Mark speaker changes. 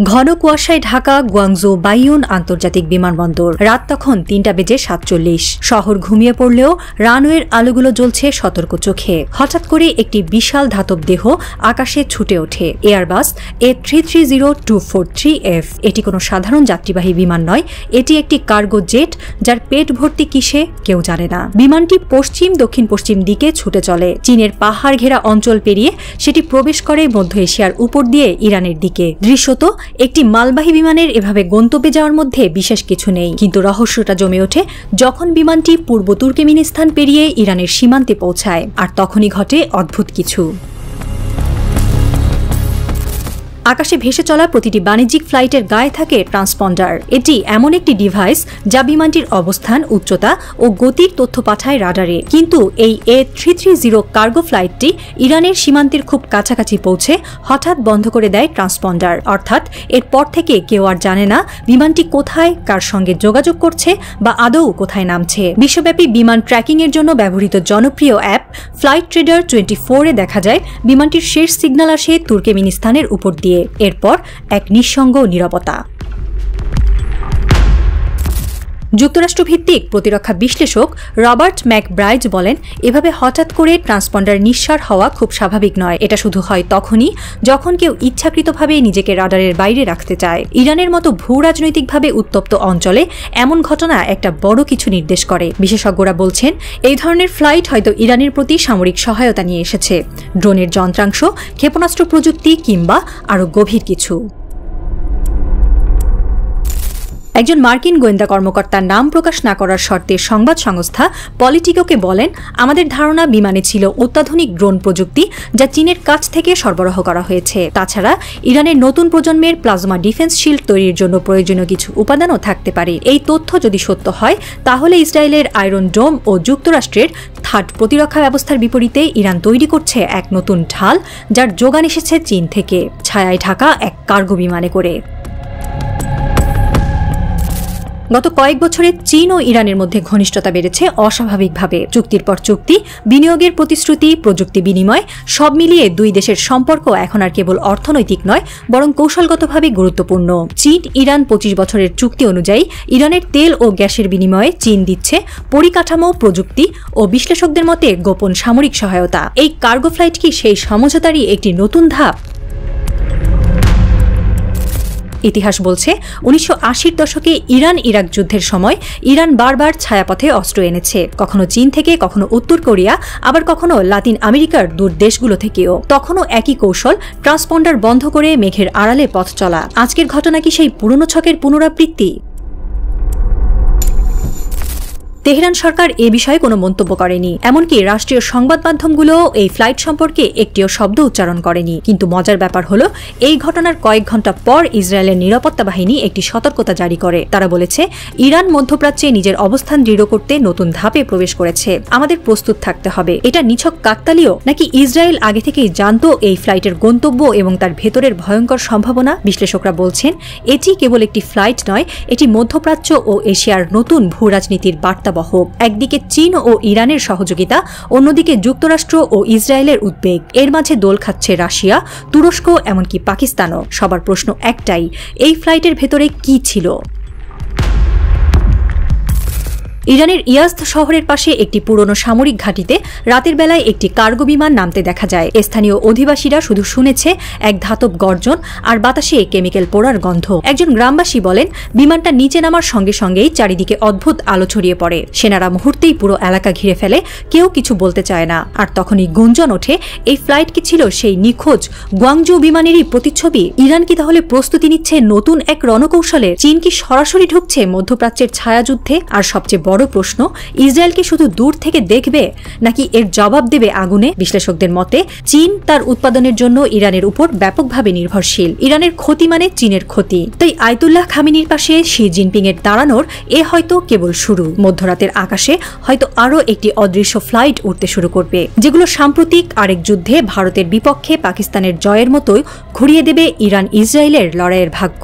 Speaker 1: ঘন কুয়াশায় ঢাকা গুয়াংজু বাইয়ুন আন্তর্জাতিক বিমানবন্দর। রাত তখন ৩:৪৭। শহর ঘুমিয়ে পড়লেও রানওয়ের আলোগুলো জ্বলছে সতর্ক চোখে। হঠাৎ করে একটি বিশাল ধাতব দেহ আকাশে ছুটে ওঠে। Airbus A330-243F। এটি কোনো সাধারণ যাত্রীবাহী বিমান নয়, এটি একটি কার্গো জেট, যার পেট ভর্তি কিসে কেউ জানে না। বিমানটি পশ্চিম দক্ষিণ পশ্চিম দিকে ছুটে চলে। চীনের পাহাড় ঘেরা অঞ্চল পেরিয়ে সেটি প্রবেশ করে মধ্য এশিয়ার উপর দিয়ে ইরানের দিকে। দৃশ্যত একটি মালবাহী বিমানের এভাবে গন্তব্যে যাওয়ার মধ্যে বিশেষ কিছু নেই, কিন্তু রহস্যটা জমে ওঠে যখন বিমানটি পূর্ব তুর্কমেনিস্তান পেরিয়ে ইরানের সীমান্তে পৌঁছায়। আর তখনই ঘটে অদ্ভুত কিছু। আকাশে ভেসে চলা প্রতিটি বাণিজ্যিক ফ্লাইটের গায়ে থাকে ট্রান্সপন্ডার। এটি এমন একটি ডিভাইস যা বিমানটির অবস্থান, উচ্চতা ও গতির তথ্য পাঠায় রাডারে। কিন্তু এই A330 কার্গো ফ্লাইটটি ইরানের সীমান্তের খুব কাছাকাছি পৌঁছে হঠাৎ বন্ধ করে দেয় ট্রান্সপন্ডার। অর্থাৎ এরপর থেকে কেউ আর জানে না বিমানটি কোথায়, কার সঙ্গে যোগাযোগ করছে বা আদৌ কোথায় নামছে। বিশ্বব্যাপী বিমান ট্র্যাকিং এর জন্য ব্যবহৃত জনপ্রিয় অ্যাপ ফ্লাইট ট্রেডার 24-এ দেখা যায় বিমানটির শেষ সিগন্যাল আসে তুর্কমেনিস্তানের উপর দিয়ে। এরপর এক নিঃসঙ্গ নীরবতা। যুক্তরাষ্ট্রভিত্তিক প্রতিরক্ষা বিশ্লেষক রবার্ট ম্যাকব্রাইড বলেন, এভাবে হঠাৎ করে ট্রান্সপন্ডার নিঃসার হওয়া খুব স্বাভাবিক নয়। এটা শুধু হয় তখনই যখন কেউ ইচ্ছাকৃতভাবে নিজেকে রাডারের বাইরে রাখতে চায়। ইরানের মতো ভূ রাজনৈতিকভাবে উত্তপ্ত অঞ্চলে এমন ঘটনা একটা বড় কিছু নির্দেশ করে। বিশেষজ্ঞরা বলছেন, এই ধরনের ফ্লাইট হয়তো ইরানের প্রতি সামরিক সহায়তা নিয়ে এসেছে, ড্রোনের যন্ত্রাংশ, ক্ষেপণাস্ত্র প্রযুক্তি কিংবা আরও গভীর কিছু। একজন মার্কিন গোয়েন্দা কর্মকর্তার নাম প্রকাশ না করার শর্তে সংবাদ সংস্থা পলিটিকোকে বলেন, আমাদের ধারণা বিমানে ছিল অত্যাধুনিক ড্রোন প্রযুক্তি যা চীনের কাছ থেকে সরবরাহ করা হয়েছে। তাছাড়া ইরানের নতুন প্রজন্মের প্লাজমা ডিফেন্স শিল্ড তৈরির জন্য প্রয়োজনীয় কিছু উপাদানও থাকতে পারে। এই তথ্য যদি সত্য হয়, তাহলে ইসরায়েলের আয়রন ডোম ও যুক্তরাষ্ট্রের থার্ড প্রতিরক্ষা ব্যবস্থার বিপরীতে ইরান তৈরি করছে এক নতুন ঢাল, যার যোগান এসেছে চীন থেকে, ছায়ায় ঢাকা এক কার্গো বিমানে করে। গত কয়েক বছরে চীন ও ইরানের মধ্যে ঘনিষ্ঠতা বেড়েছে অস্বাভাবিকভাবে। চুক্তির পর চুক্তি, বিনিয়োগের প্রতিশ্রুতি, প্রযুক্তি বিনিময়, সব মিলিয়ে দুই দেশের সম্পর্ক এখন আর কেবল অর্থনৈতিক নয়, বরং কৌশলগতভাবে গুরুত্বপূর্ণ। চীন ইরান 25 বছরের চুক্তি অনুযায়ী ইরানের তেল ও গ্যাসের বিনিময়ে চীন দিচ্ছে পরিকাঠামো, প্রযুক্তি ও বিশ্লেষকদের মতে গোপন সামরিক সহায়তা। এই কার্গো ফ্লাইট কি সেই সমঝোতারই একটি নতুন ধাপ? ইতিহাস বলছে, 1980-র দশকে ইরান ইরাক যুদ্ধের সময় ইরান বারবার ছায়াপথে অস্ত্র এনেছে, কখনো চীন থেকে, কখনো উত্তর কোরিয়া, আবার কখনো লাতিন আমেরিকার দূর দেশগুলো থেকেও। তখনও একই কৌশল, ট্রান্সপন্ডার বন্ধ করে মেঘের আড়ালে পথ চলা। আজকের ঘটনা কি সেই পুরনো ছকের পুনরাবৃত্তি? তেহরান সরকার এ বিষয়ে কোনো মন্তব্য করেনি, এমনকি রাষ্ট্রীয় সংবাদ মাধ্যমগুলো এই ফ্লাইট সম্পর্কে একটিও শব্দ উচ্চারণ করেনি। কিন্তু মজার ব্যাপার হলো, এই ঘটনার কয়েক ঘন্টা পর ইসরায়েলের নিরাপত্তা বাহিনী একটি সতর্কতা জারি করে। তারা বলেছে, ইরান মধ্যপ্রাচ্যে নিজের অবস্থান দৃঢ় করতে নতুন ধাপে প্রবেশ করেছে, আমাদের প্রস্তুত থাকতে হবে। এটা নিছক কাকতালীয়, নাকি ইসরায়েল আগে থেকেই জানত এই ফ্লাইটের গন্তব্য এবং তার ভেতরের ভয়ঙ্কর সম্ভাবনা? বিশ্লেষকরা বলছেন, এটি কেবল একটি ফ্লাইট নয়, এটি মধ্যপ্রাচ্য ও এশিয়ার নতুন ভূ রাজনীতির বার্তা। একদিকে চীন ও ইরানের সহযোগিতা, অন্যদিকে যুক্তরাষ্ট্র ও ইসরায়েলের উদ্বেগ। এর মাঝে দোল খাচ্ছে রাশিয়া, তুরস্ক, এমনকি পাকিস্তানও। সবার প্রশ্ন একটাই, এই ফ্লাইটের ভেতরে কি ছিল? ইরানের ইয়াজদ শহরের পাশে একটি পুরনো সামরিক ঘাঁটিতে রাতের বেলায় একটি কার্গো বিমান নামতে দেখা যায়। স্থানীয় অধিবাসীরা শুধু শুনেছে এক ধাতব গর্জন আর বাতাসে কেমিক্যাল পোড়ার গন্ধ। একজন গ্রামবাসী বলেন, বিমানটা নিচে নামার সঙ্গে সঙ্গেই চারিদিকে অদ্ভুত আলো ছড়িয়ে পড়ে। সেনারা মুহূর্তেই পুরো এলাকা ঘিরে ফেলে, কেউ কিছু বলতে চায় না। আর তখনই গুঞ্জন ওঠে, এই ফ্লাইট কি ছিল সেই নিখোঁজ গুয়াংজু বিমানেরই প্রতিচ্ছবি? ইরান কি তাহলে প্রস্তুতি নিচ্ছে নতুন এক রণকৌশলে? চীন কি সরাসরি ঢুকছে মধ্যপ্রাচ্যের ছায়াযুদ্ধে? আর সবচেয়ে বড় প্রশ্ন, ইসরায়েল কি শুধু দূর থেকে দেখবে, নাকি এর জবাব দেবে আগুনে? বিশ্লেষকদের মতে, চীন তার উৎপাদনের জন্য ইরানের উপর ব্যাপকভাবে নির্ভরশীল। ইরানের ক্ষতি মানে চীনের ক্ষতি। তাই আয়াতুল্লাহ খামেনির পাশে শি জিনপিং এর দাঁড়ানোর এ হয়তো কেবল শুরু। মধ্যরাতের আকাশে হয়তো আরও একটি অদৃশ্য ফ্লাইট উঠতে শুরু করবে, যেগুলো সাম্প্রতিক আরেক যুদ্ধে ভারতের বিপক্ষে পাকিস্তানের জয়ের মতোই ঘুরিয়ে দেবে ইরান ইসরায়েলের লড়াইয়ের ভাগ্য।